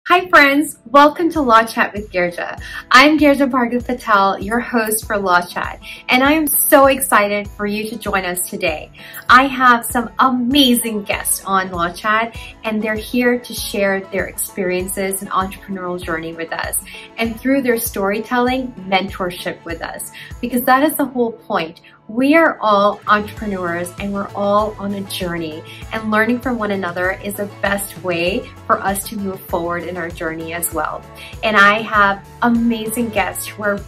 Hi friends, welcome to Law Chat with Girja. I'm Girja Bhargav Patel, your host for Law Chat, and I am so excited for you to join us today. I have some amazing guests on Law Chat, and they're here to share their experiences and entrepreneurial journey with us, and through their storytelling, mentorship with us, because that is the whole point. We are all entrepreneurs and we're all on a journey, and learning from one another is the best way for us to move forward in our journey as well. And I have amazing guests who are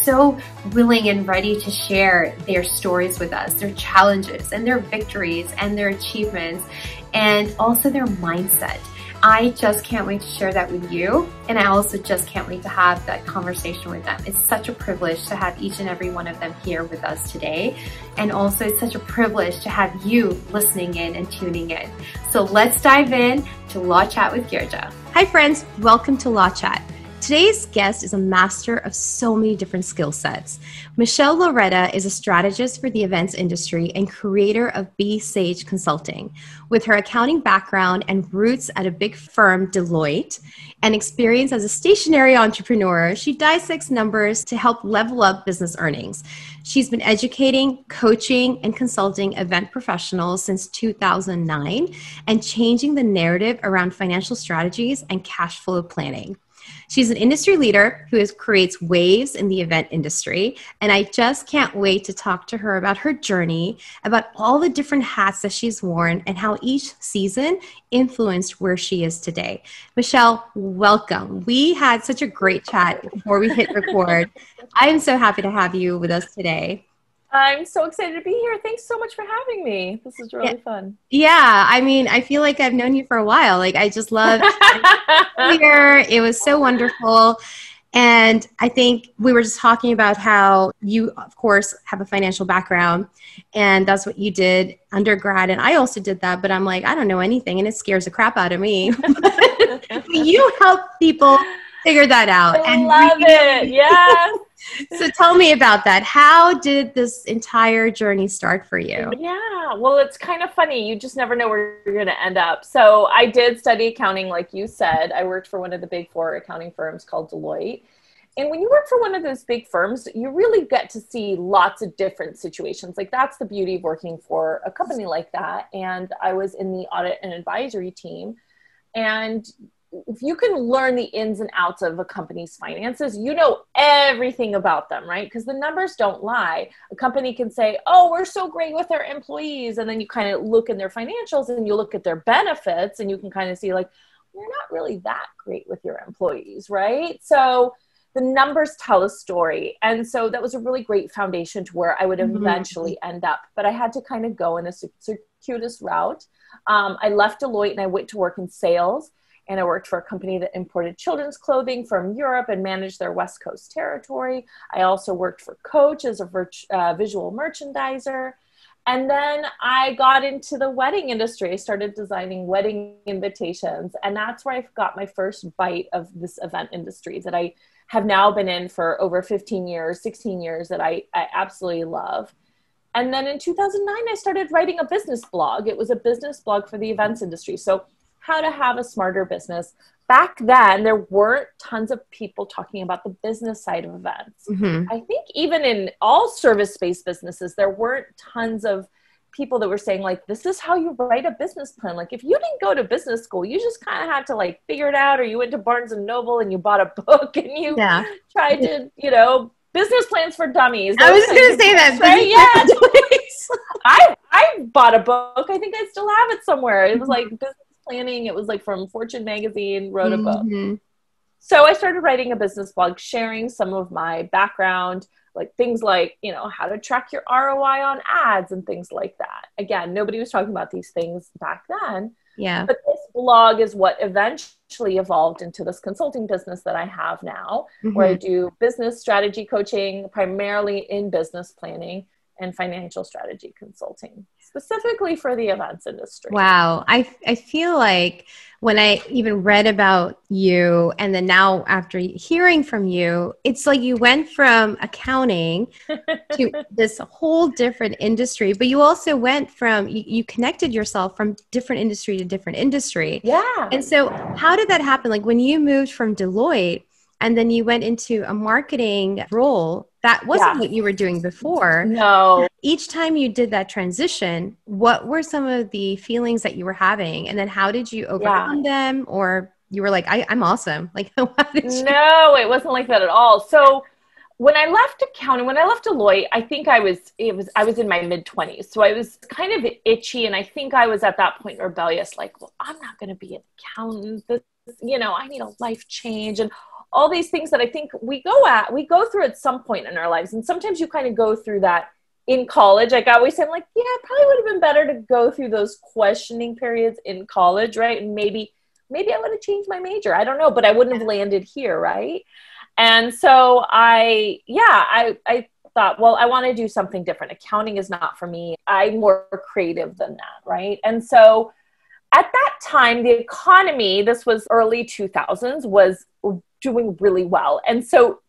so willing and ready to share their stories with us, their challenges and their victories and their achievements, and also their mindset. I just can't wait to share that with you, and I also just can't wait to have that conversation with them. It's such a privilege to have each and every one of them here with us today, and also it's such a privilege to have you listening in and tuning in. So let's dive in to Law Chat with Girja. Hi friends, welcome to Law Chat. Today's guest is a master of so many different skill sets. Michelle Loretta is a strategist for the events industry and creator of B Sage Consulting. With her accounting background and roots at a big firm, Deloitte, and experience as a stationary entrepreneur, she dissects numbers to help level up business earnings. She's been educating, coaching, and consulting event professionals since 2009 and changing the narrative around financial strategies and cash flow planning. She's an industry leader who creates waves in the event industry, and I just can't wait to talk to her about her journey, about all the different hats that she's worn, and how each season influenced where she is today. Michelle, welcome. We had such a great chat before we hit record. I'm so happy to have you with us today. I'm so excited to be here. Thanks so much for having me. This is really fun. Yeah, I mean, I feel like I've known you for a while. Like, I just loved here. It was so wonderful. And I think we were just talking about how you, of course, have a financial background, and that's what you did undergrad. And I also did that, but I'm like, I don't know anything, and it scares the crap out of me. You help people figure that out. I love it. Yes. So tell me about that. How did this entire journey start for you? Yeah, well, it's kind of funny. You just never know where you're going to end up. So I did study accounting, like you said. I worked for one of the big four accounting firms called Deloitte. And when you work for one of those big firms, you really get to see lots of different situations. Like, that's the beauty of working for a company like that. And I was in the audit and advisory team. And if you can learn the ins and outs of a company's finances, you know everything about them, right? Because the numbers don't lie. A company can say, oh, we're so great with our employees. And then you kind of look in their financials and you look at their benefits and you can kind of see, like, you're not really that great with your employees, right? So the numbers tell a story. And so that was a really great foundation to where I would eventually end up. But I had to kind of go in a circuitous route. I left Deloitte and I went to work in sales. And I worked for a company that imported children's clothing from Europe and managed their West Coast territory. I also worked for Coach as a visual merchandiser. And then I got into the wedding industry. I started designing wedding invitations. And that's where I got my first bite of this event industry that I have now been in for over 15 years, 16 years, that I absolutely love. And then in 2009, I started writing a business blog. It was a business blog for the events industry. So how to have a smarter business. Back then, there weren't tons of people talking about the business side of events. I think even in all service-based businesses, there weren't tons of people that were saying, like, this is how you write a business plan. Like, if you didn't go to business school, you just kind of had to, like, figure it out, or you went to Barnes and Noble and you bought a book and you tried to, business plans for dummies. I was going to say that. Right? Yeah. I bought a book. I think I still have it somewhere. It was like business planning. It was like from Fortune magazine, wrote a book. So I started writing a business blog, sharing some of my background, like things like, how to track your ROI on ads and things like that. Again, nobody was talking about these things back then. Yeah. But this blog is what eventually evolved into this consulting business that I have now, where I do business strategy coaching, primarily in business planning and financial strategy consulting. specifically for the events industry. Wow. I feel like when I even read about you and then now after hearing from you, it's like you went from accounting to this whole different industry, but you also went from, you connected yourself from different industry to different industry. Yeah. And so how did that happen? Like when you moved from Deloitte and then you went into a marketing role, that wasn't what you were doing before. No. Each time you did that transition, what were some of the feelings that you were having? And then how did you overcome them? Or you were like, I'm awesome. Like, how did you? No, it wasn't like that at all. So when I left accounting, when I left Deloitte, I think I was in my mid-20s. So I was kind of itchy. And I think I was at that point rebellious, like, well, I'm not going to be an accountant. I need a life change. And all these things that I think we go through at some point in our lives. And sometimes you kind of go through that in college. Like I always say, I'm like, yeah, it probably would have been better to go through those questioning periods in college, right? And maybe I would have changed my major. I don't know, but I wouldn't have landed here, right? And so I thought, well, I want to do something different. Accounting is not for me. I'm more creative than that, right? And so at that time, the economy, this was early 2000s, was doing really well. And so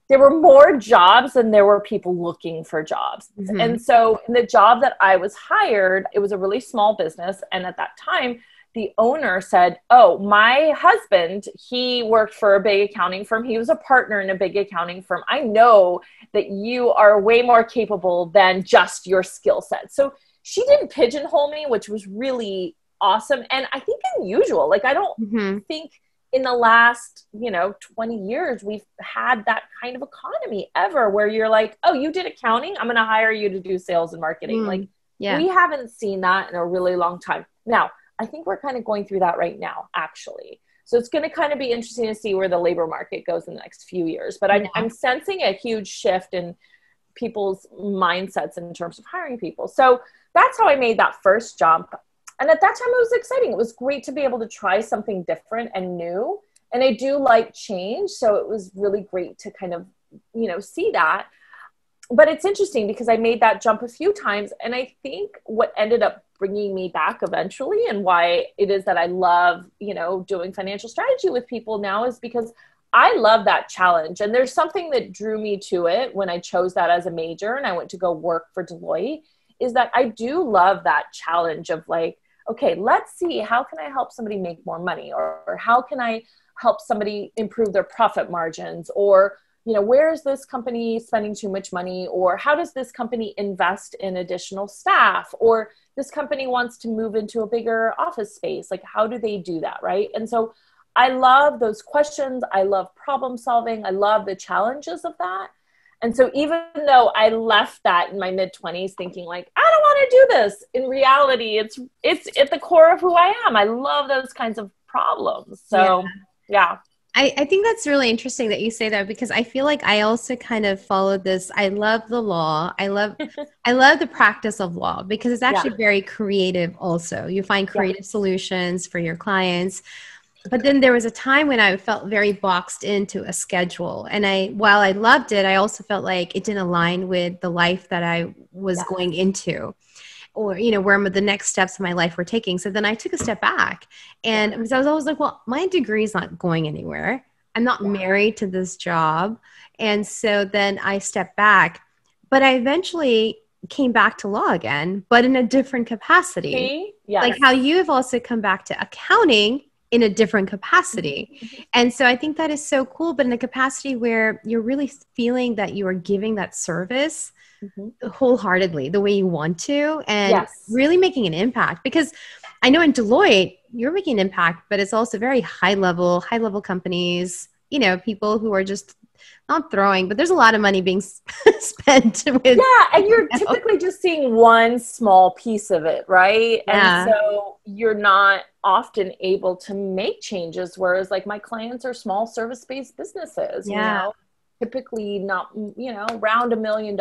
there were more jobs than there were people looking for jobs. Mm-hmm. And so in the job that I was hired, it was a really small business. And at that time, the owner said, oh, my husband, he worked for a big accounting firm. He was a partner in a big accounting firm. I know that you are way more capable than just your skill set. So she didn't pigeonhole me, which was really awesome. And I think unusual. Like, I don't think in the last, 20 years, we've had that kind of economy ever where you're like, oh, you did accounting? I'm going to hire you to do sales and marketing. We haven't seen that in a really long time. Now, I think we're kind of going through that right now, actually. So it's going to kind of be interesting to see where the labor market goes in the next few years. But I'm sensing a huge shift in people's mindsets in terms of hiring people. So that's how I made that first jump. And at that time, it was exciting. It was great to be able to try something different and new. And I do like change. So it was really great to kind of, see that. But it's interesting because I made that jump a few times. And I think what ended up bringing me back eventually and why it is that I love, doing financial strategy with people now is because I love that challenge. And there's something that drew me to it when I chose that as a major and I went to go work for Deloitte, is that I do love that challenge of like, okay, let's see, how can I help somebody make more money? Or how can I help somebody improve their profit margins? Or, where is this company spending too much money? Or how does this company invest in additional staff? Or this company wants to move into a bigger office space. Like, how do they do that, right? And so I love those questions. I love problem solving. I love the challenges of that. And so even though I left that in my mid-20s thinking like, I don't want to do this, in reality, it's at the core of who I am. I love those kinds of problems. So, yeah. I think that's really interesting that you say that because I feel like I also kind of followed this. I love the law. I love the practice of law because it's actually very creative also. You find creative solutions for your clients. But then there was a time when I felt very boxed into a schedule. And while I loved it, I also felt like it didn't align with the life that I was going into or, where the next steps of my life were taking. So then I took a step back and because I was always like, well, my degree is not going anywhere. I'm not married to this job. And so then I stepped back, but I eventually came back to law again, but in a different capacity. See? Yes. Like how you have also come back to accounting in a different capacity. And so I think that is so cool, but in a capacity where you're really feeling that you are giving that service wholeheartedly the way you want to and really making an impact. Because I know in Deloitte, you're making an impact, but it's also very high level companies, people who are just not throwing, but there's a lot of money being spent with. Yeah. And you're typically just seeing one small piece of it. Right. Yeah. And so you're not often able to make changes. Whereas like my clients are small service-based businesses, typically not, around $1 million,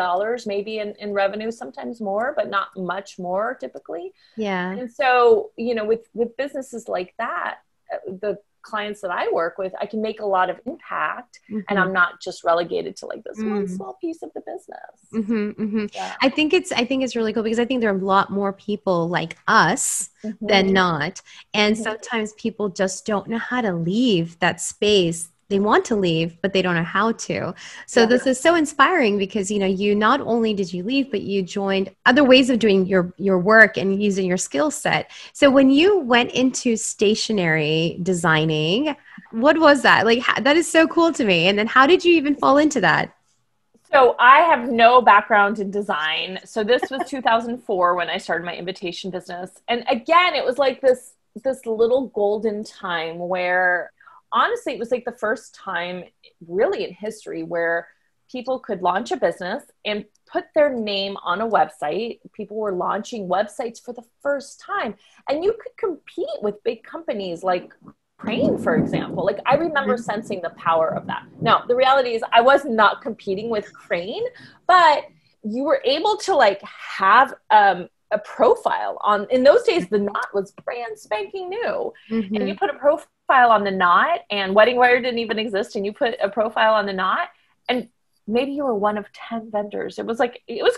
maybe in revenue, sometimes more, but not much more typically. Yeah. And so, with businesses like that, the clients that I work with, I can make a lot of impact, and I'm not just relegated to like this one small piece of the business. Yeah. I think it's really cool because I think there are a lot more people like us than not. And sometimes people just don't know how to leave that space. They want to leave, but they don't know how to. So this is so inspiring because, you know, you not only did you leave, but you joined other ways of doing your work and using your skill set. So when you went into stationery designing, what was that? Like, that is so cool to me. And then how did you even fall into that? So I have no background in design. So this was 2004 when I started my invitation business. And again, it was like this little golden time where honestly, it was like the first time really in history where people could launch a business and put their name on a website. People were launching websites for the first time, and you could compete with big companies like Crane, for example. Like, I remember sensing the power of that. Now, the reality is I was not competing with Crane, but you were able to like have a profile on, in those days, the Knot was brand spanking new. And you put a profile on the Knot, and Wedding Wire didn't even exist. And you put a profile on the Knot, and maybe you were one of 10 vendors. It was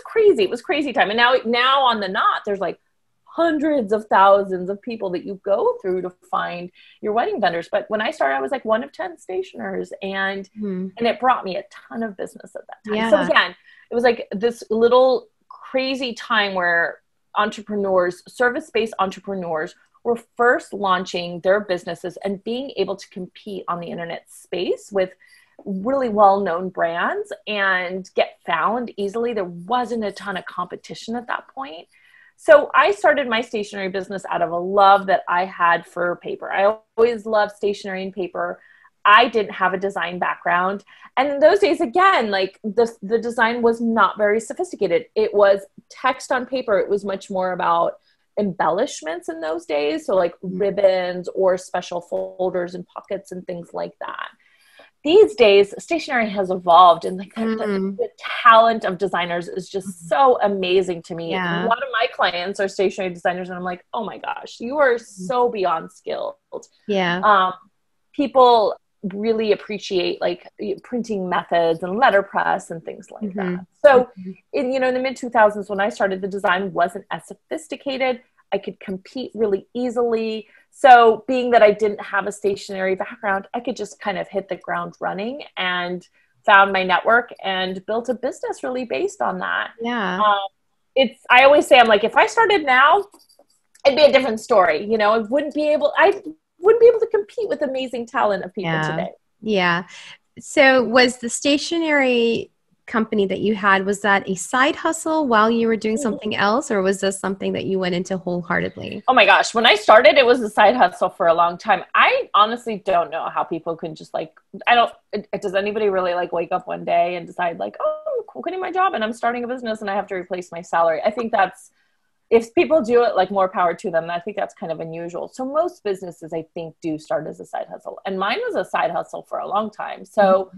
crazy. It was crazy time. And now on the Knot, there's like hundreds of thousands of people that you go through to find your wedding vendors. But when I started, I was like one of 10 stationers, and it brought me a ton of business at that time. Yeah. So again, it was like this little crazy time where entrepreneurs, service-based entrepreneurs, were first launching their businesses and being able to compete on the internet space with really well-known brands and get found easily. There wasn't a ton of competition at that point. So I started my stationery business out of a love that I had for paper. I always loved stationery and paper. I didn't have a design background. And in those days, again, like the design was not very sophisticated. It was text on paper. It was much more about embellishments in those days. So like ribbons or special folders and pockets and things like that. These days, stationery has evolved, and like the talent of designers is just so amazing to me. Yeah. A lot of my clients are stationery designers, and I'm like, oh my gosh, you are so beyond skilled. Yeah. People really appreciate like printing methods and letterpress and things like that. So in the mid 2000s, when I started, the design wasn't as sophisticated. I could compete really easily. So being that I didn't have a stationery background, I could just kind of hit the ground running and found my network and built a business really based on that. Yeah. I always say, I'm like, if I started now, it'd be a different story. I wouldn't be able to compete with amazing talent of people today. Yeah. So was the stationery company that you had, was that a side hustle while you were doing something else, or was this something that you went into wholeheartedly? Oh my gosh. When I started, it was a side hustle for a long time. I honestly don't know how people can just like, does anybody really like wake up one day and decide like, oh, I'm quitting my job and I'm starting a business and I have to replace my salary? I think if people do it, like, more power to them. I think that's kind of unusual. So most businesses, I think, do start as a side hustle. And mine was a side hustle for a long time. So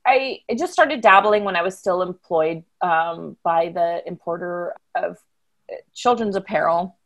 I just started dabbling when I was still employed by the importer of children's apparel.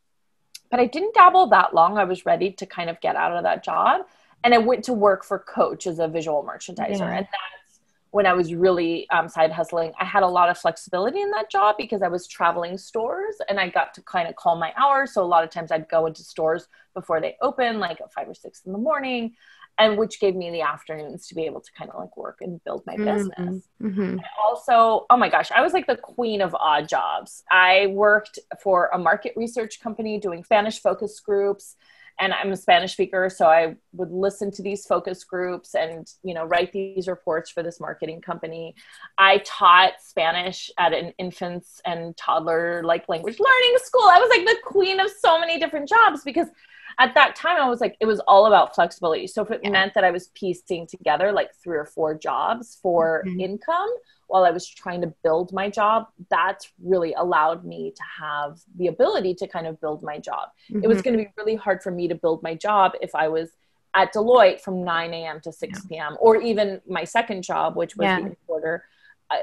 But I didn't dabble that long. I was ready to kind of get out of that job. And I went to work for Coach as a visual merchandiser. Yeah. And that's when I was really side hustling. I had a lot of flexibility in that job because I was traveling stores and I got to kind of call my hours. So a lot of times I'd go into stores before they open, like at 5 or 6 in the morning. And which gave me the afternoons to be able to kind of like work and build my business. And also, oh my gosh, I was like the queen of odd jobs. I worked for a market research company doing Spanish focus groups, and I'm a Spanish speaker. So I would listen to these focus groups and, write these reports for this marketing company. I taught Spanish at an infants and toddler like language learning school. I was like the queen of so many different jobs because at that time, I was like, it was all about flexibility. So if it meant that I was piecing together like 3 or 4 jobs for income while I was trying to build my job, that's really allowed me to have the ability to kind of build my job. It was going to be really hard for me to build my job if I was at Deloitte from 9 a.m. to 6 p.m. or even my second job, which was the importer.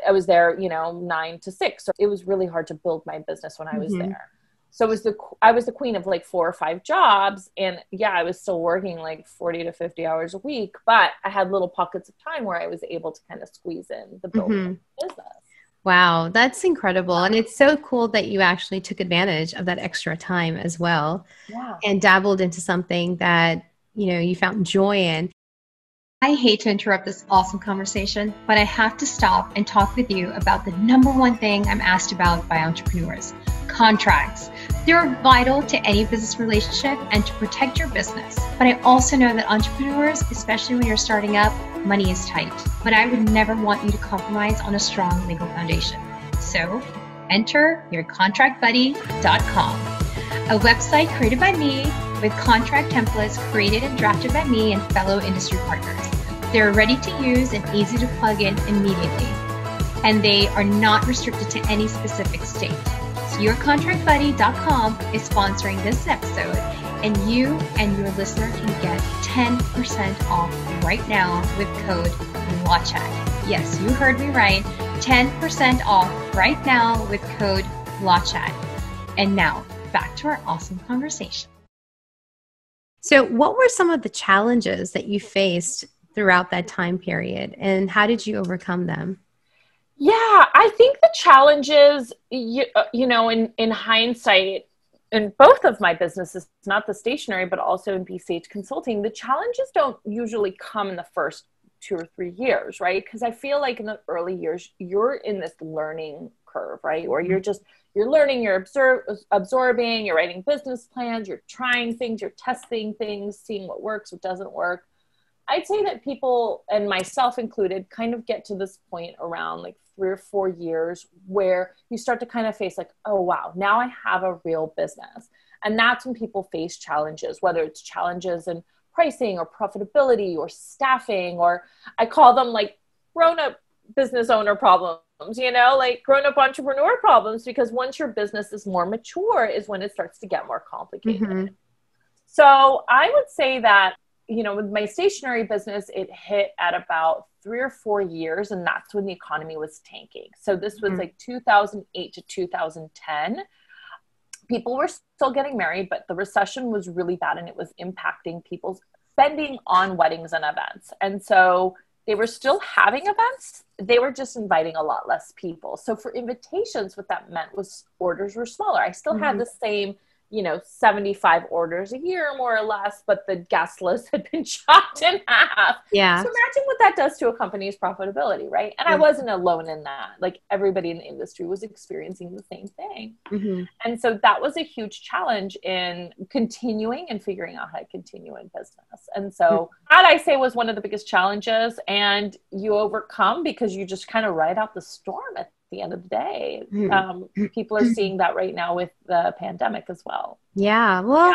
I was there, 9 to 6. So it was really hard to build my business when I was there. So I was the queen of like 4 or 5 jobs. And yeah, I was still working like 40 to 50 hours a week, but I had little pockets of time where I was able to kind of squeeze in the building of the business. Wow, that's incredible. And it's so cool that you actually took advantage of that extra time as well, and dabbled into something that, you found joy in. I hate to interrupt this awesome conversation, but I have to stop and talk with you about the number one thing I'm asked about by entrepreneurs: contracts. They're vital to any business relationship and to protect your business. But I also know that entrepreneurs, especially when you're starting up, money is tight. But I would never want you to compromise on a strong legal foundation. So enter yourcontractbuddy.com, a website created by me with contract templates created and drafted by me and fellow industry partners. They're ready to use and easy to plug in immediately. And they are not restricted to any specific state. So yourcontractbuddy.com is sponsoring this episode, and you and your listener can get 10% off right now with code LAWCHAT. Yes, you heard me right. 10% off right now with code LAWCHAT. And now back to our awesome conversation. So what were some of the challenges that you faced throughout that time period, and how did you overcome them? Yeah, I think the challenges, in hindsight, in both of my businesses, not the stationery, but also in B-Sage Consulting, the challenges don't usually come in the first 2 or 3 years, right? Because I feel like in the early years, you're in this learning curve, right? Where you're learning, you're absorbing, you're writing business plans, you're trying things, you're testing things, seeing what works, what doesn't work. I'd say that people, and myself included, kind of get to this point around like 3 or 4 years where you start to kind of face like, oh, wow, now I have a real business. And that's when people face challenges, whether it's challenges in pricing or profitability or staffing, or I call them like grown-up business owner problems, like grown-up entrepreneur problems, because once your business is more mature is when it starts to get more complicated. So I would say that, with my stationery business, it hit at about 3 or 4 years, and that's when the economy was tanking. So this was like 2008 to 2010. People were still getting married, but the recession was really bad, and it was impacting people's spending on weddings and events. And so they were still having events. They were just inviting a lot less people. So for invitations, what that meant was orders were smaller. I still had the same 75 orders a year, more or less, but the guest list had been chopped in half. Yeah. So imagine what that does to a company's profitability, right? And I wasn't alone in that. Like everybody in the industry was experiencing the same thing. And so that was a huge challenge in continuing and figuring out how to continue in business. And so that, I say, was one of the biggest challenges, and you overcome because you just kind of ride out the storm at the end of the day. People are seeing that right now with the pandemic as well. Yeah. Well,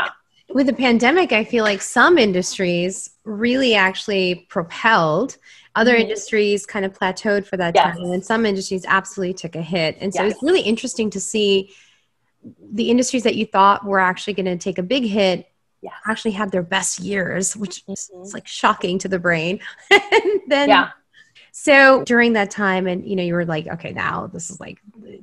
with the pandemic, I feel like some industries really actually propelled. Other industries kind of plateaued for that time. And some industries absolutely took a hit. And so it's really interesting to see the industries that you thought were actually going to take a big hit actually have their best years, which is like shocking to the brain. And then so during that time, and you were like, okay, now this is like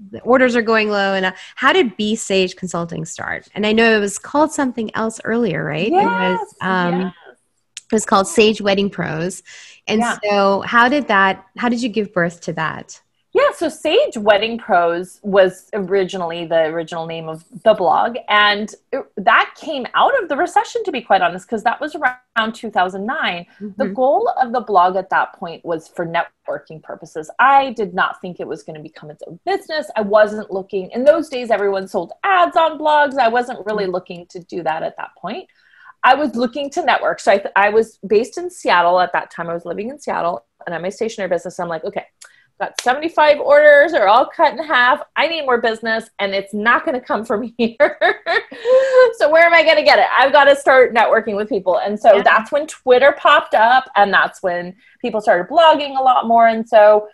the orders are going low. And how did B-Sage Consulting start? And I know it was called something else earlier, right? It was called Sage Wedding Pros. And so how did you give birth to that? Yeah, so Sage Wedding Pros was originally the original name of the blog. And that came out of the recession, to be quite honest, because that was around 2009. The goal of the blog at that point was for networking purposes. I did not think it was going to become its own business. I wasn't looking. In those days, everyone sold ads on blogs. I wasn't really looking to do that at that point. I was looking to network. So I was based in Seattle at that time. I was living in Seattle, and I'm my stationery business. I'm like, okay, got 75 orders, they're all cut in half. I need more business, and it's not going to come from here. So where am I going to get it? I've got to start networking with people. And so that's when Twitter popped up, and that's when people started blogging a lot more. And so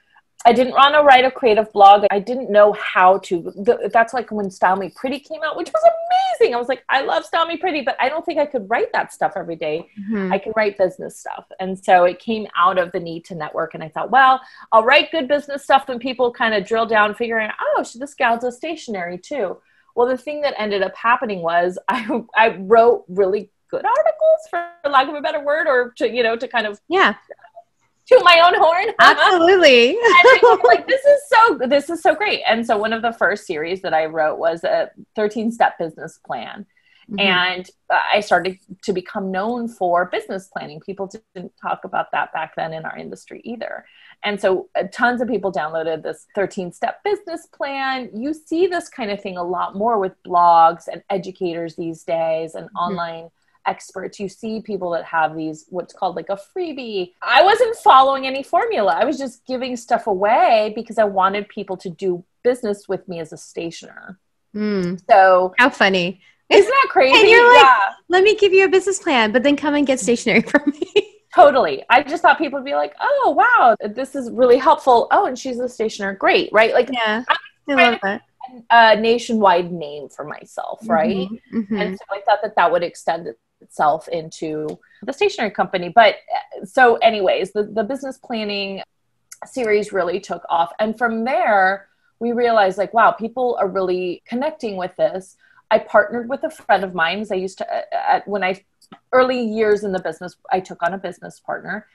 I didn't want to write a creative blog. I didn't know how to. That's like when Style Me Pretty came out, which was amazing. I was like, I love Style Me Pretty, but I don't think I could write that stuff every day. I can write business stuff. And so it came out of the need to network. And I thought, well, I'll write good business stuff when people kind of drill down, figuring out, oh, this gal does stationery too. Well, the thing that ended up happening was I wrote really good articles, for lack of a better word, or to, you know, to kind of toot my own horn. Absolutely. And I was like, this is so great. And so one of the first series that I wrote was a 13-step business plan. Mm-hmm. And I started to become known for business planning. People didn't talk about that back then in our industry either. And so tons of people downloaded this 13-step business plan. You see this kind of thing a lot more with blogs and educators these days and online experts. You see people that have these, what's called like a freebie. I wasn't following any formula. I was just giving stuff away because I wanted people to do business with me as a stationer. So how funny. Isn't that crazy? And you're like, let me give you a business plan, but then come and get stationery from me. Totally. I just thought people would be like, oh, wow, this is really helpful. Oh, and she's a stationer. Great. Right. Like, yeah, I love that. A nationwide name for myself. Right. And so I thought that would extend itself into the stationery company. But so anyways, the business planning series really took off. And from there, we realized like, wow, people are really connecting with this. I partnered with a friend of mine because I used to, early years in the business, I took on a business partner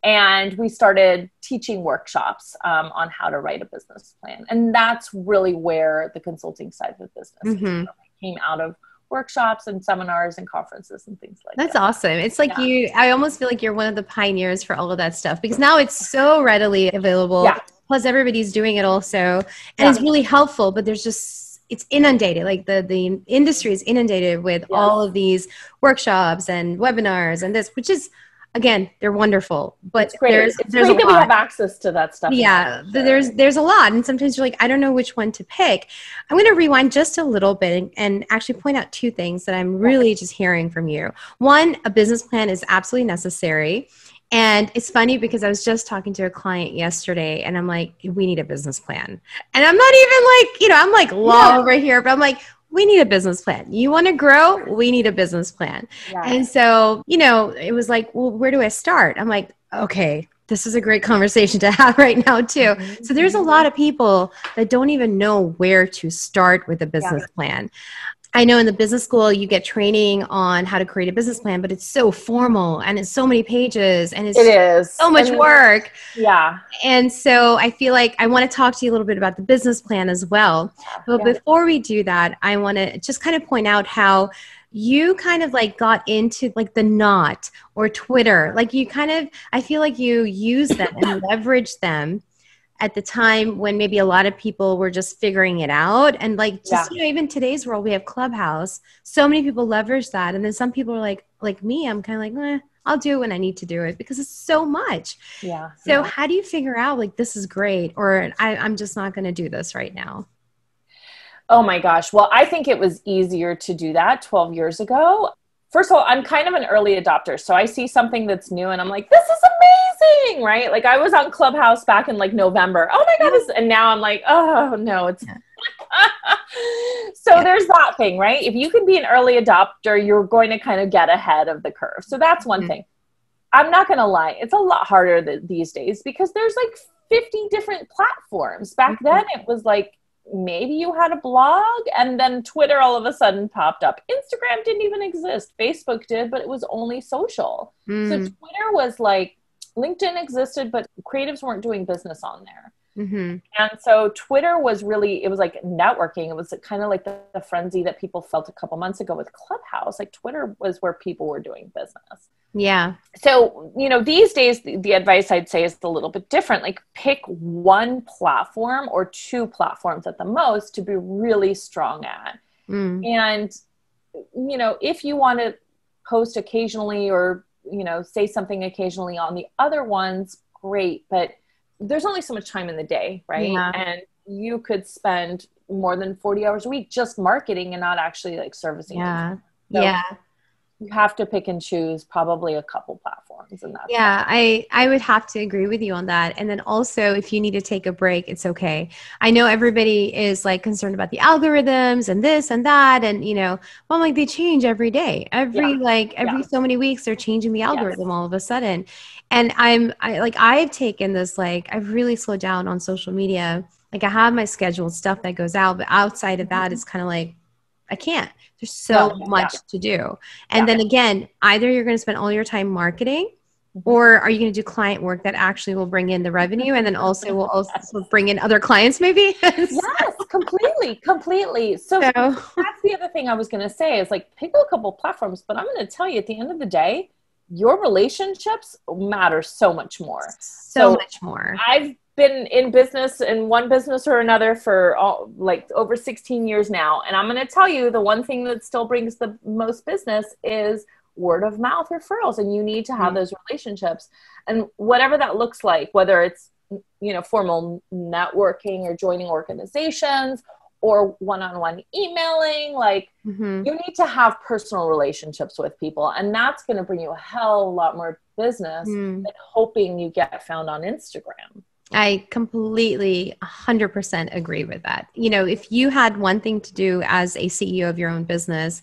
and we started teaching workshops on how to write a business plan. And that's really where the consulting side of the business came out of workshops and seminars and conferences and things like that. That's awesome. It's like I almost feel like you're one of the pioneers for all of that stuff because now it's so readily available. Yeah. Plus everybody's doing it also. And it's really helpful, but there's just, it's inundated. Like the industry is inundated with all of these workshops and webinars and this, which is, again, they're wonderful, but there's great that we have access to that stuff. Yeah. There's a lot. And sometimes you're like, I don't know which one to pick. I'm going to rewind just a little bit and actually point out two things that I'm really just hearing from you. One, a business plan is absolutely necessary. And it's funny because I was just talking to a client yesterday and I'm like, we need a business plan. And I'm not even like, I'm like law over here, but I'm like, we need a business plan. You want to grow? We need a business plan. Yeah. And so, it was like, well, where do I start? I'm like, okay, this is a great conversation to have right now too. So there's a lot of people that don't even know where to start with a business plan. I know in the business school, you get training on how to create a business plan, but it's so formal and it's so many pages and it is so much work. Yeah. And so I feel like I want to talk to you a little bit about the business plan as well. But before we do that, I want to just kind of point out how you kind of like got into like the Knot or Twitter. Like you kind of, I feel like you use them and leverage them at the time when maybe a lot of people were just figuring it out. And like, just, even today's world, we have Clubhouse. So many people leverage that. And then some people are like me, I'm kind of like, I'll do it when I need to do it because it's so much. Yeah. So how do you figure out like, this is great, or I'm just not going to do this right now? Oh my gosh. Well, I think it was easier to do that 12 years ago. First of all, I'm kind of an early adopter. So I see something that's new and I'm like, this is amazing, right? Like I was on Clubhouse back in like November. Oh my goodness. And now I'm like, oh no, it's so there's that thing, right? If you can be an early adopter, you're going to kind of get ahead of the curve. So that's one thing. I'm not going to lie. It's a lot harder these days because there's like 50 different platforms. Back then it was like, maybe you had a blog and then Twitter all of a sudden popped up. Instagram didn't even exist. Facebook did, but it was only social. So Twitter was like, LinkedIn existed, but creatives weren't doing business on there. And so Twitter was really, it was like networking. It was kind of like the frenzy that people felt a couple months ago with Clubhouse. Like Twitter was where people were doing business. Yeah. So, these days, the advice I'd say is a little bit different. Like pick one platform or two platforms at the most to be really strong at. And, if you want to post occasionally or, say something occasionally on the other ones, great. But there's only so much time in the day, right? Yeah. And you could spend more than 40 hours a week just marketing and not actually like servicing. Yeah. So you have to pick and choose probably a couple platforms. And that's I would have to agree with you on that. And then also if you need to take a break, it's okay. I know everybody is like concerned about the algorithms and this and that. And, well, like they change every day, every so many weeks, they're changing the algorithm all of a sudden. And I've taken this, like, I've really slowed down on social media. Like I have my scheduled stuff that goes out, but outside of that, it's kind of like, I can't. There's so much to do. And then again, either you're going to spend all your time marketing, or are you going to do client work that actually will bring in the revenue and then also will also bring in other clients maybe? Yes, completely. So that's the other thing I was going to say is like pick a couple platforms, but I'm going to tell you at the end of the day, your relationships matter so much more. So much more. I've been in business, in one business or another for like over 16 years now. And I'm going to tell you the one thing that still brings the most business is word of mouth referrals. And you need to have those relationships, and whatever that looks like, whether it's, you know, formal networking or joining organizations or one-on-one emailing, like you need to have personal relationships with people. And that's going to bring you a hell of a lot more business than hoping you get found on Instagram. I completely 100% agree with that. You know, if you had one thing to do as a CEO of your own business,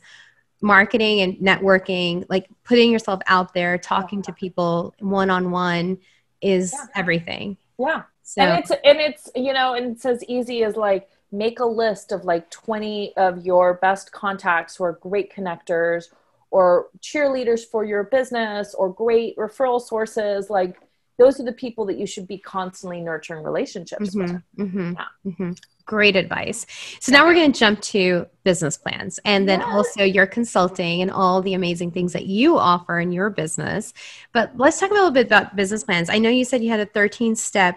marketing and networking, like putting yourself out there, talking to people one-on-one is everything. Yeah. So, and it's, you know, and it's as easy as like, make a list of like 20 of your best contacts who are great connectors or cheerleaders for your business or great referral sources. Like those are the people that you should be constantly nurturing relationships with. Great advice. So now we're going to jump to business plans and then also your consulting and all the amazing things that you offer in your business. But let's talk a little bit about business plans. I know you said you had a 13-step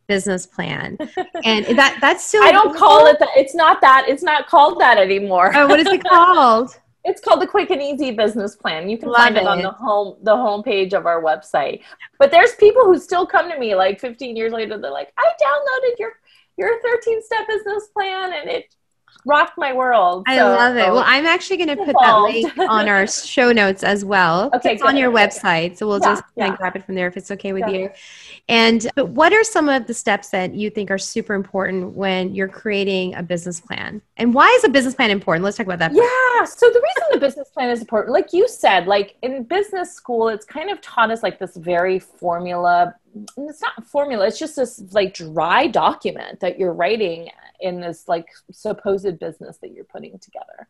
business plan, and that's still, I don't call it that. It's not called that anymore. Oh, what is it called? It's called the Quick and Easy Business Plan. You can find it on the home page of our website. But there's people who still come to me like 15 years later. They're like, I downloaded your 13-step business plan and it rocked my world. I love it. Well, I'm actually going to put that link on our show notes as well. Okay, it's on your website. So we'll just grab it from there if it's okay with you. And but what are some of the steps that you think are super important when you're creating a business plan? And why is a business plan important? Let's talk about that. Yeah. So the reason the business plan is important, like you said, like in business school, it's kind of taught us like this very formula. And it's not formula. It's just this like dry document that you're writing in this like supposed business that you're putting together.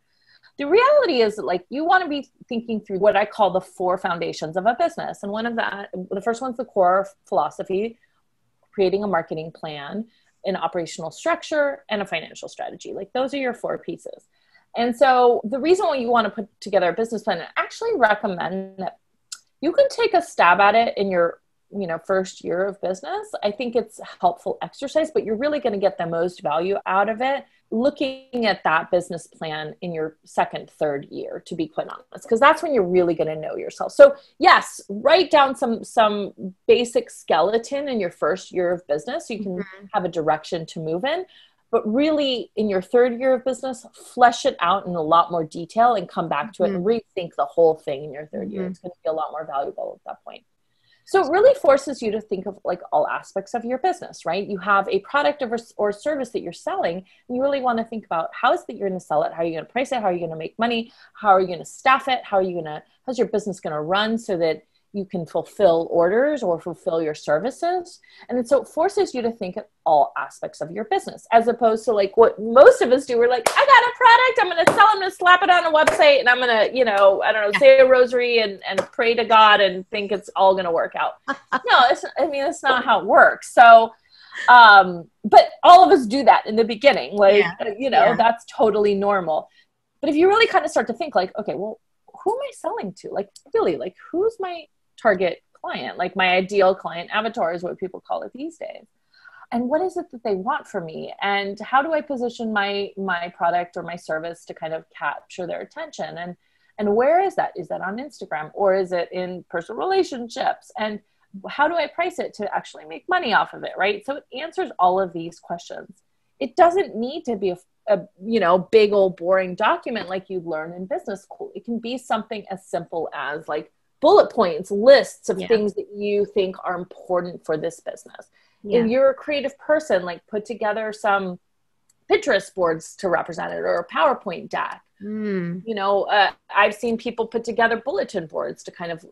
The reality is that like you want to be thinking through what I call the 4 foundations of a business. And one of that, the first one's the core philosophy, creating a marketing plan, an operational structure, and a financial strategy. Like those are your 4 pieces. And so the reason why you want to put together a business plan, I actually recommend that you can take a stab at it in your first year of business. I think it's a helpful exercise, but you're really going to get the most value out of it looking at that business plan in your second, third year, to be quite honest, because that's when you're really going to know yourself. So yes, write down some basic skeleton in your first year of business so you can have a direction to move in. But really, in your third year of business, flesh it out in a lot more detail and come back to it and rethink the whole thing in your third year. It's going to be a lot more valuable at that point. So it really forces you to think of like all aspects of your business, right? You have a product or service that you're selling, and you really want to think about how is it that you're going to sell it? How are you going to price it? How are you going to make money? How are you going to staff it? How's your business going to run so that you can fulfill orders or fulfill your services? And so it forces you to think of all aspects of your business, as opposed to like what most of us do. We're like, I got a product, I'm going to sell, I'm going to slap it on a website, and I'm going to, say a rosary and pray to God and think it's all going to work out. No, that's not how it works. So, but all of us do that in the beginning. That's totally normal. But if you really kind of start to think like, okay, well, who am I selling to? Like, really, like, who's my target client? Like my ideal client avatar is what people call it these days. And what is it that they want from me? And how do I position my product or my service to kind of capture their attention? And where is that? Is that on Instagram, or is it in personal relationships? And how do I price it to actually make money off of it, right? So it answers all of these questions. It doesn't need to be a big old boring document like you learn in business school. It can be something as simple as like bullet points, lists of things that you think are important for this business. If you're a creative person, like put together some Pinterest boards to represent it, or a PowerPoint deck. I've seen people put together bulletin boards to kind of,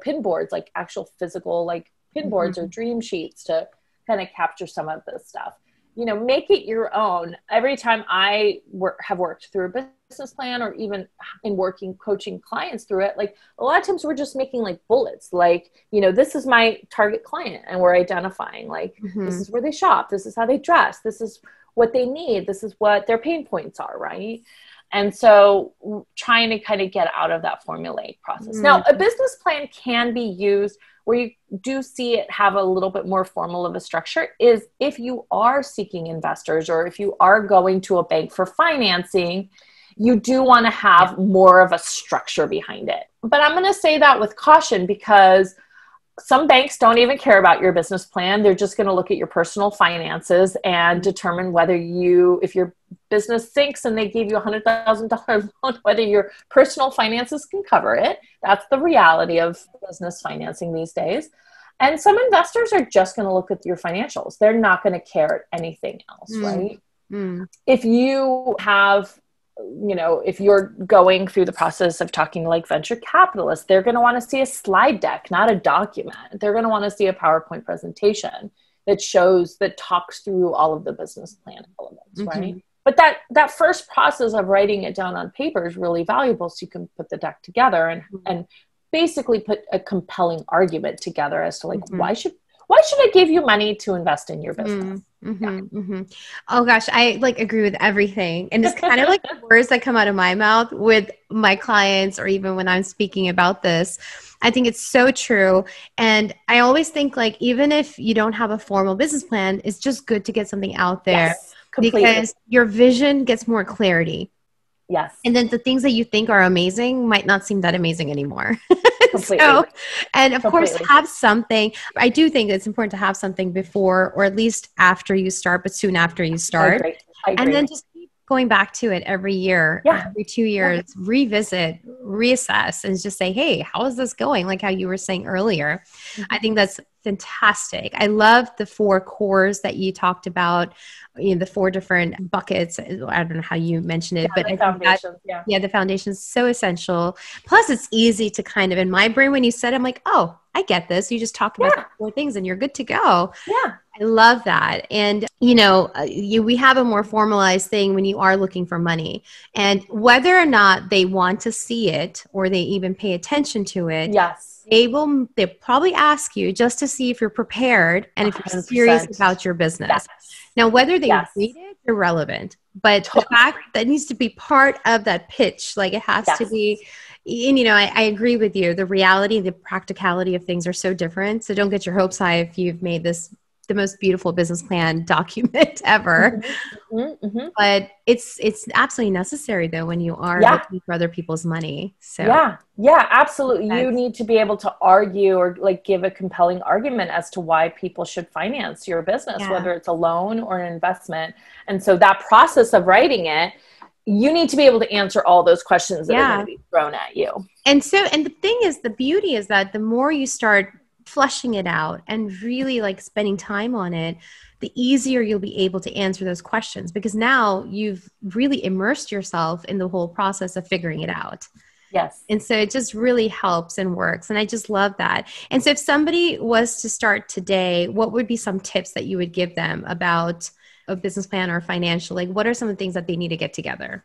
pin boards, like actual physical, like pin boards or dream sheets to kind of capture some of this stuff. make it your own. Every time I have worked through a business plan, or even in coaching clients through it, like a lot of times we're just making like bullets, like, this is my target client, and we're identifying like, this is where they shop, this is how they dress, this is what they need, this is what their pain points are, right? And so trying to kind of get out of that formulaic process. Now, a business plan can be used where you do see it have a little bit more formal of a structure is if you are seeking investors, or if you are going to a bank for financing, you do want to have more of a structure behind it. But I'm going to say that with caution, because some banks don't even care about your business plan. They're just going to look at your personal finances and determine whether if your business sinks and they gave you $100,000 loan, whether your personal finances can cover it. That's the reality of business financing these days. And some investors are just going to look at your financials. They're not going to care anything else, right? If you have, if you're going through the process of talking to like venture capitalists, they're going to want to see a slide deck, not a document. They're going to want to see a PowerPoint presentation that talks through all of the business plan elements, right? But that first process of writing it down on paper is really valuable, so you can put the deck together and basically put a compelling argument together as to like, why should I give you money to invest in your business? Oh gosh, I like agree with everything. And it's kind of like the words that come out of my mouth with my clients, or even when I'm speaking about this. I think it's so true. And I always think like, even if you don't have a formal business plan, it's just good to get something out there, because your vision gets more clarity. Yes. And then the things that you think are amazing might not seem that amazing anymore. Completely. And of course, have something. I do think it's important to have something before, or at least after you start, but soon after you start. I agree. And then just keep going back to it every year, every 2 years, revisit, reassess, and just say, hey, how is this going? Like how you were saying earlier. I think that's fantastic. I love the 4 cores that you talked about, the 4 different buckets. I don't know how you mentioned it, but I think the foundation is so essential. Plus it's easy to kind of, in my brain, when you said it, I'm like, oh, I get this. You just talk about the 4 things and you're good to go. Yeah. I love that. And, we have a more formalized thing when you are looking for money, and whether or not they want to see it or they even pay attention to it. Yes. They'll probably ask you just to see if you're prepared and if you're 100%. Serious about your business. Yes. Now, whether they read it, irrelevant, but the fact that needs to be part of that pitch, like it has to be. And, I agree with you. The reality, the practicality of things are so different. So don't get your hopes high if you've made this the most beautiful business plan document ever. But it's absolutely necessary though, when you are looking for other people's money. So yeah, absolutely. You need to be able to argue or like give a compelling argument as to why people should finance your business, whether it's a loan or an investment. And so that process of writing it, you need to be able to answer all those questions that are going to be thrown at you. And the thing is, the beauty is that the more you start fleshing it out and really like spending time on it, the easier you'll be able to answer those questions, because now you've really immersed yourself in the whole process of figuring it out. Yes. And so it just really helps and works. And I just love that. And so if somebody was to start today, what would be some tips that you would give them about a business plan or financial? Like, what are some of the things that they need to get together?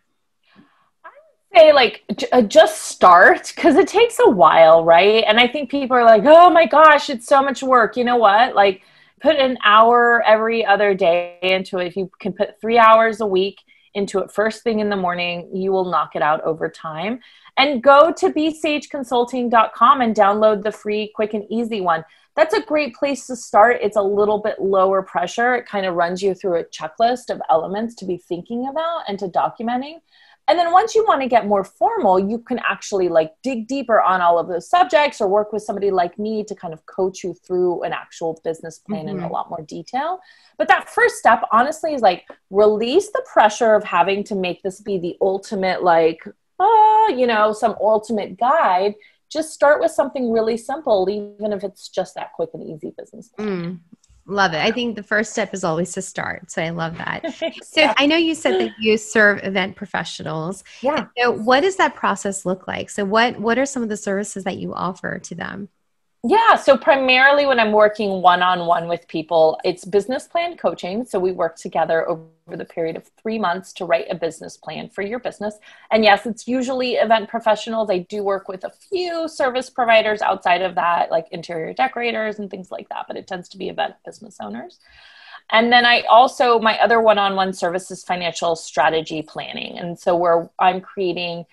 Say like just start, because it takes a while, right? And I think people are like, oh my gosh, it's so much work. You know what? Like, put an hour every other day into it. If you can put 3 hours a week into it first thing in the morning, you will knock it out over time. And go to bsageconsulting.com and download the free quick and easy one. That's a great place to start. It's a little bit lower pressure. It kind of runs you through a checklist of elements to be thinking about and to documenting. And then once you want to get more formal, you can actually like dig deeper on all of those subjects, or work with somebody like me to kind of coach you through an actual business plan in a lot more detail. But that first step, honestly, is like release the pressure of having to make this be the ultimate, like, some ultimate guide. Just start with something really simple, even if it's just that quick and easy business plan. Love it. I think the first step is always to start. So I love that. So I know you said that you serve event professionals. Yeah. So what does that process look like? So what are some of the services that you offer to them? Yeah, so primarily when I'm working one-on-one with people, it's business plan coaching. So we work together over the period of 3 months to write a business plan for your business. And yes, it's usually event professionals. I do work with a few service providers outside of that, like interior decorators and things like that, but it tends to be event business owners. And then my other one-on-one service is financial strategy planning. And so where I'm creating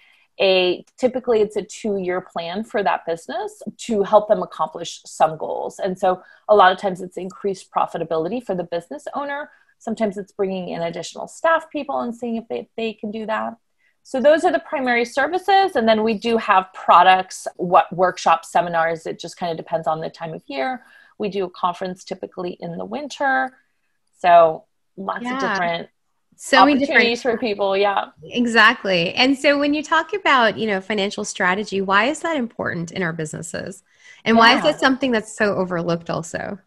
typically it's a 2-year plan for that business to help them accomplish some goals. And so a lot of times it's increased profitability for the business owner. Sometimes it's bringing in additional staff people and seeing if they can do that. So those are the primary services. And then we do have products, workshops, seminars. It just kind of depends on the time of year. We do a conference typically in the winter. So lots of different opportunities for people. Yeah, exactly. And so when you talk about, financial strategy, why is that important in our businesses? And why is that something that's so overlooked also?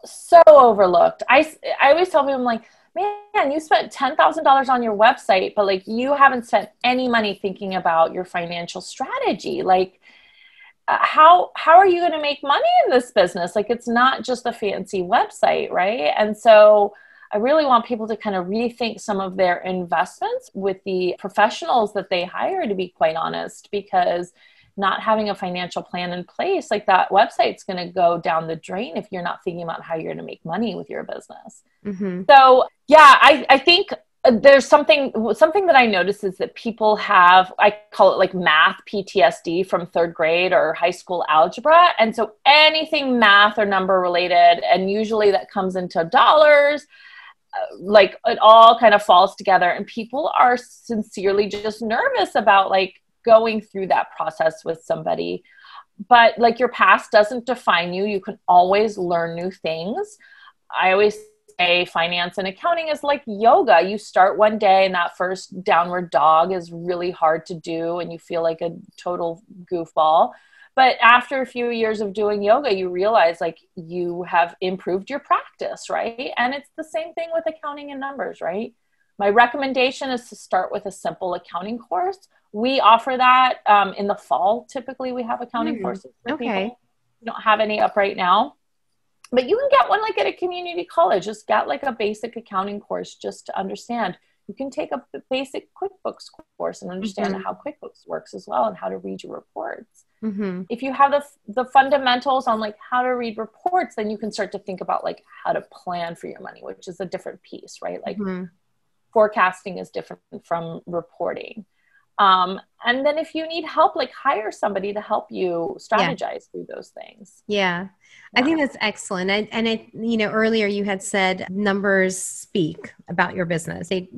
So overlooked. I always tell people, I'm like, man, you spent $10,000 on your website, but like you haven't spent any money thinking about your financial strategy. Like, how are you going to make money in this business? Like, it's not just a fancy website, right? And so I really want people to kind of rethink some of their investments with the professionals that they hire, to be quite honest, because not having a financial plan in place, like that website's going to go down the drain if you're not thinking about how you're going to make money with your business. Mm-hmm. So yeah, I think there's something that I notice is that people have, I call it like math PTSD from 3rd grade or high school algebra. And so anything math or number related, and usually that comes into dollars, like it all kind of falls together, and people are sincerely just nervous about like going through that process with somebody. But like your past doesn't define you. You can always learn new things. I always say finance and accounting is like yoga. You start one day and that first downward dog is really hard to do and you feel like a total goofball. But after a few years of doing yoga, you realize like you have improved your practice, right? And it's the same thing with accounting and numbers, right? My recommendation is to start with a simple accounting course. We offer that in the fall. Typically, we have accounting courses for people. We don't have any up right now. But you can get one like at a community college. Just get like a basic accounting course just to understand. You can take a basic QuickBooks course and understand how QuickBooks works as well and how to read your reports. Mm-hmm. If you have the fundamentals on like how to read reports, then you can start to think about like how to plan for your money, which is a different piece, right? Like forecasting is different from reporting. And then if you need help, like hire somebody to help you strategize through those things. Yeah. I think that's excellent. Earlier you had said numbers speak about your business. They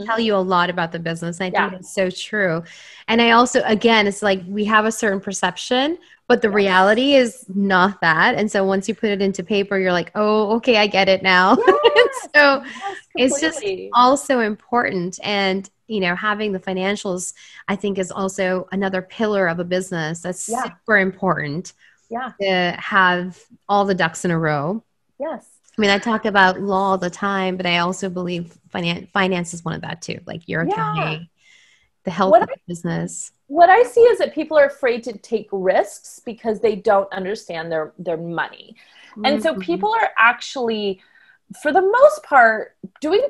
tell you a lot about the business. And I think it's so true. And I also, again, it's like we have a certain perception, but the reality is not that. And so once you put it into paper, you're like, oh, okay, I get it now. So it's just also important. And having the financials, I think, is also another pillar of a business that's super important. Yeah. To have all the ducks in a row. Yes. I mean, I talk about law all the time, but I also believe finance is one of that too. Like your accounting, the health of the business. What I see is that people are afraid to take risks because they don't understand their money. And so people are actually, for the most part, doing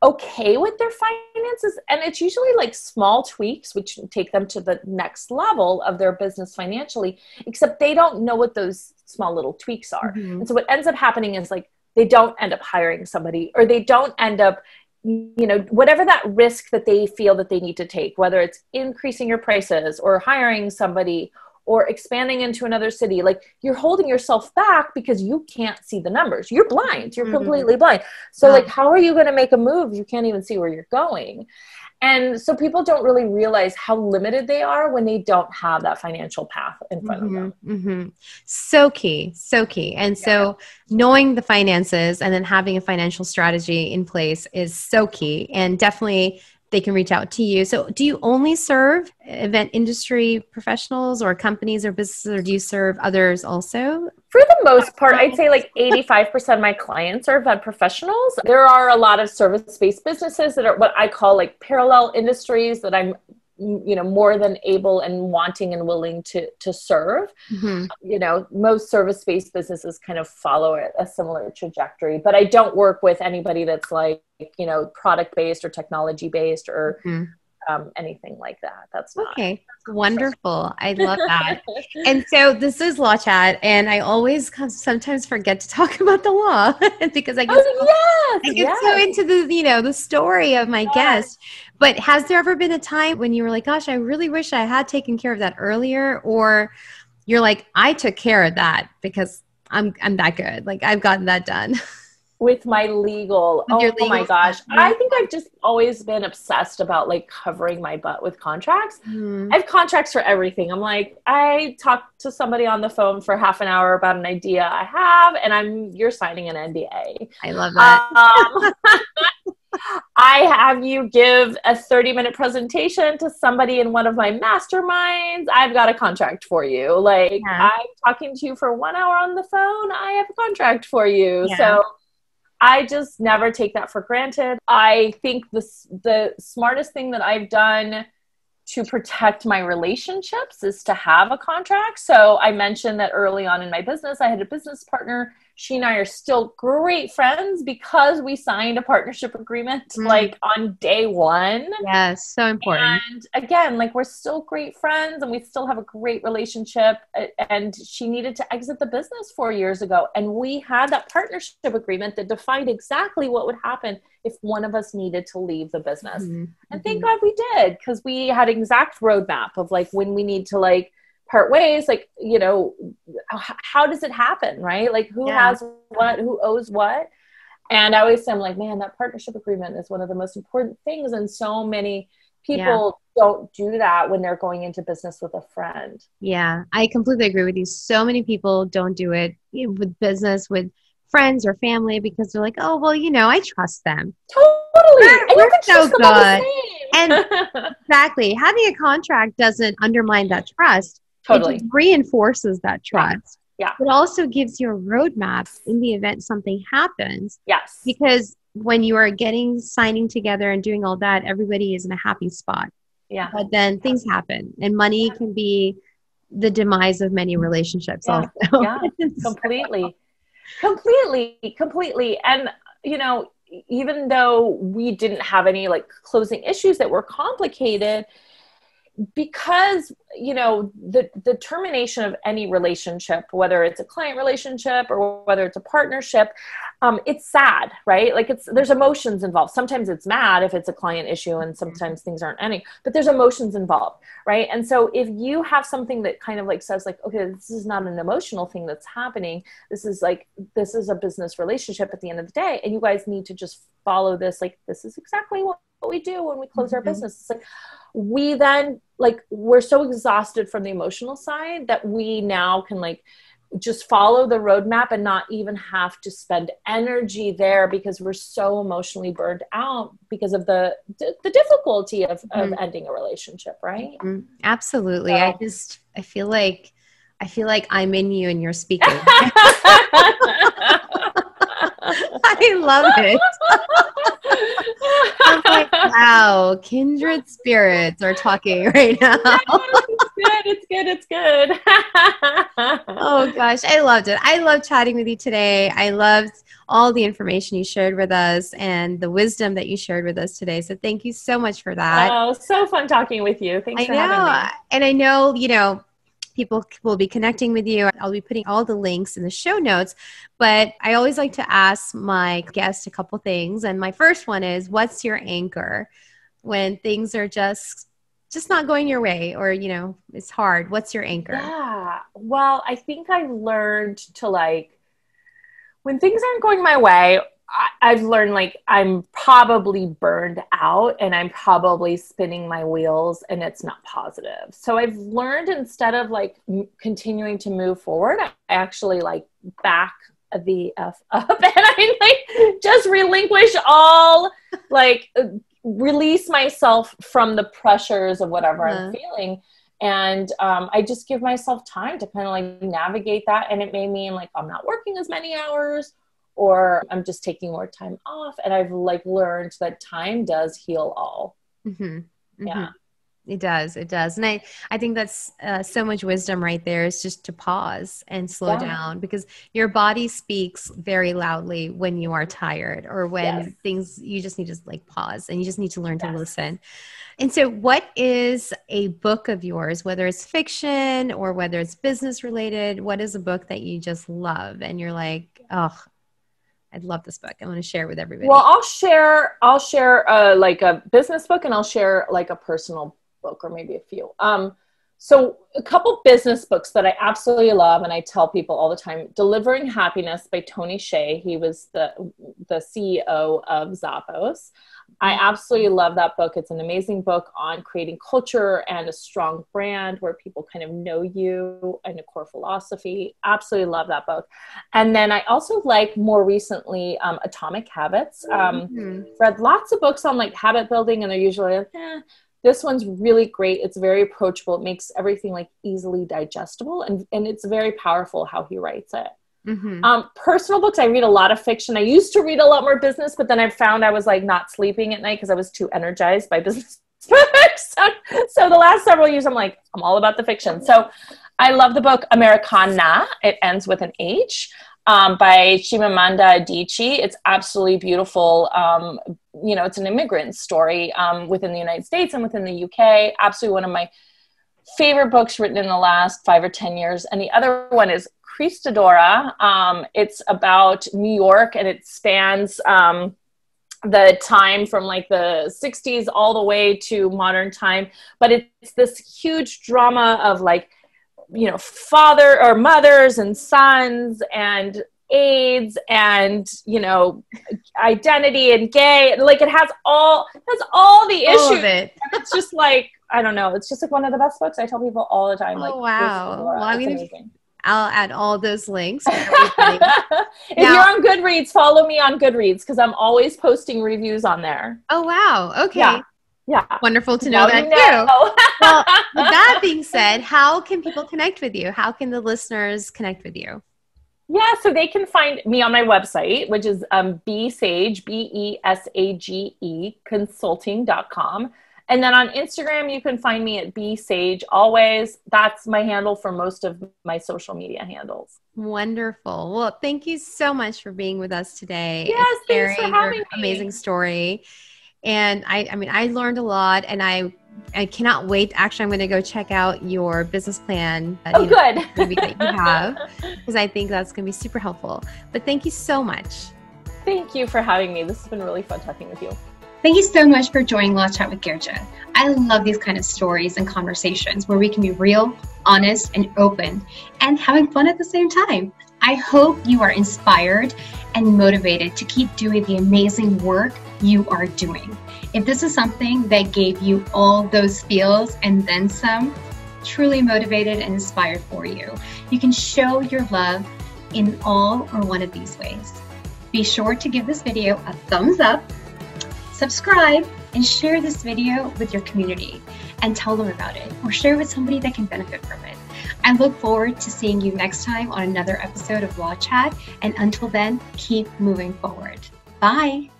okay with their finances. And it's usually like small tweaks, which take them to the next level of their business financially, except they don't know what those small little tweaks are. And so what ends up happening is like, they don't end up hiring somebody, or they don't end up, whatever that risk that they feel that they need to take, whether it's increasing your prices or hiring somebody or expanding into another city, like you're holding yourself back because you can't see the numbers. You're blind. You're completely blind. So like, how are you going to make a move? You can't even see where you're going. And so people don't really realize how limited they are when they don't have that financial path in front of them. So key. And so knowing the finances and then having a financial strategy in place is so key, and definitely they can reach out to you. So do you only serve event industry professionals or companies or businesses, or do you serve others also? For the most part, I'd say like 85% of my clients are event professionals. There are a lot of service-based businesses that are what I call like parallel industries that I'm more than able and wanting and willing to serve. Most service-based businesses kind of follow a similar trajectory, but I don't work with anybody that's like, product-based or technology-based or anything like that. That's not. Okay. Wonderful. I love that. And so this is Law Chat, and I always sometimes forget to talk about the law because I get so into the story of my guest. But has there ever been a time when you were like, gosh, I really wish I had taken care of that earlier? Or you're like, I took care of that because I'm that good. Like I've gotten that done. With my legal, my gosh. I think I've just always been obsessed about like covering my butt with contracts. I have contracts for everything. I'm like, I talk to somebody on the phone for half an hour about an idea I have, and you're signing an NDA. I love that. I have you give a 30-minute presentation to somebody in one of my masterminds. I've got a contract for you. Like I'm talking to you for 1 hour on the phone. I have a contract for you. Yeah. So I just never take that for granted. I think the smartest thing that I've done to protect my relationships is to have a contract. So I mentioned that early on in my business, I had a business partner. She and I are still great friends because we signed a partnership agreement like on day one. Yes, so important. And again, like we're still great friends and we still have a great relationship. And she needed to exit the business 4 years ago. And we had that partnership agreement that defined exactly what would happen if one of us needed to leave the business. And thank God we did, because we had an exact roadmap of like when we need to like part ways, like, how does it happen, right? Like who has what, who owes what. And I always say, I'm like, man, that partnership agreement is one of the most important things. And so many people don't do that when they're going into business with a friend. Yeah, I completely agree with you. So many people don't do it with business, with friends or family, because they're like, oh, well, I trust them. Totally. And we're so good. And exactly. Having a contract doesn't undermine that trust. Totally. It reinforces that trust. Yeah. It also gives you a roadmap in the event something happens. Yes. Because when you are signing together and doing all that, everybody is in a happy spot. Yeah. But then things happen, and money can be the demise of many relationships also. Yeah. Completely. And, even though we didn't have any like closing issues that were complicated, because, the termination of any relationship, whether it's a client relationship or whether it's a partnership, it's sad, right? Like there's emotions involved. Sometimes it's mad if it's a client issue and sometimes things aren't ending, but there's emotions involved, right? And so if you have something that kind of like says like, okay, this is not an emotional thing that's happening. This is a business relationship at the end of the day. And you guys need to just follow this. Like, this is exactly what we do when we close our business. It's like, we then we're so exhausted from the emotional side that we now can like just follow the roadmap and not even have to spend energy there because we're so emotionally burned out because of the difficulty of ending a relationship, right? Absolutely. So, I feel like I'm in you and you're speaking. I love it. I'm like, wow, kindred spirits are talking right now. It's good. Oh gosh, I loved it. I loved chatting with you today. I loved all the information you shared with us and the wisdom that you shared with us today. So thank you so much for that. Oh, so fun talking with you. Thanks for having me. And I know, people will be connecting with you. I'll be putting all the links in the show notes, but I always like to ask my guests a couple things. And my first one is, what's your anchor when things are just not going your way, or, it's hard? What's your anchor? Yeah. Well, I think I learned to when things aren't going my way, I've learned I'm probably burned out and I'm probably spinning my wheels and it's not positive. So I've learned, instead of continuing to move forward, I actually back the F up and I just relinquish all, release myself from the pressures of whatever I'm feeling. And I just give myself time to kind of navigate that. And it may mean I'm not working as many hours, or I'm just taking more time off. And I've learned that time does heal all. Mm-hmm. Mm-hmm. Yeah. It does. It does. And I think that's so much wisdom right there, is just to pause and slow down, because your body speaks very loudly when you are tired, or when things, you just need to like pause, and you just need to learn to listen. And so what is a book of yours, whether it's fiction or whether it's business related, what is a book that you just love and you're like, oh, I'd love this book, I want to share it with everybody? Well, I'll share like a business book, and I'll share like a personal book, or maybe a few. So a couple business books that I absolutely love, and I tell people all the time: Delivering Happiness by Tony Hsieh. He was the CEO of Zappos. I absolutely love that book. It's an amazing book on creating culture and a strong brand where people kind of know you, and a core philosophy. Absolutely love that book. And then I also like, more recently, Atomic Habits. Read lots of books on like habit building, and they're usually like, this one's really great. It's very approachable. It makes everything like easily digestible, and it's very powerful how he writes it. Personal books, I read a lot of fiction. I used to read a lot more business, but then I found I was like not sleeping at night because I was too energized by business books. So the last several years, I'm all about the fiction. So I love the book Americana. It ends with an H. By Chimamanda Adichie. It's absolutely beautiful. It's an immigrant story within the United States and within the UK. Absolutely one of my favorite books written in the last 5 or 10 years. And the other one is Cristadora. It's about New York, and it spans the time from like the 60s all the way to modern time. But it's this huge drama of like, father or mothers and sons, and AIDS, and identity, and gay. Like it has all the issues. And it's just like, I don't know. It's just like one of the best books. I tell people all the time. Oh, wow. Well, I'll add all those links. If you're on Goodreads, follow me on Goodreads, because I'm always posting reviews on there. Oh, wow. Okay. Yeah. Wonderful to know that too. Well, with that being said, how can people connect with you? How can the listeners connect with you? Yeah, so they can find me on my website, which is besage, BESAGE, consulting.com. And then on Instagram, you can find me at besage always. That's my handle for most of my social media handles. Wonderful. Well, thank you so much for being with us today. Yes, thanks for having me. Amazing story. And I learned a lot, and I cannot wait. Actually, I'm going to go check out your business plan good. Maybe that you have, because I think that's going to be super helpful. But thank you so much. Thank you for having me. This has been really fun talking with you. Thank you so much for joining Law Chat with Girja. I love these kind of stories and conversations where we can be real, honest, and open, and having fun at the same time. I hope you are inspired and motivated to keep doing the amazing work you are doing. If this is something that gave you all those feels and then some, truly motivated and inspired for you, you can show your love in all or one of these ways. Be sure to give this video a thumbs up, subscribe, and share this video with your community and tell them about it, or share it with somebody that can benefit from it. I look forward to seeing you next time on another episode of Law Chat, and until then, keep moving forward. Bye.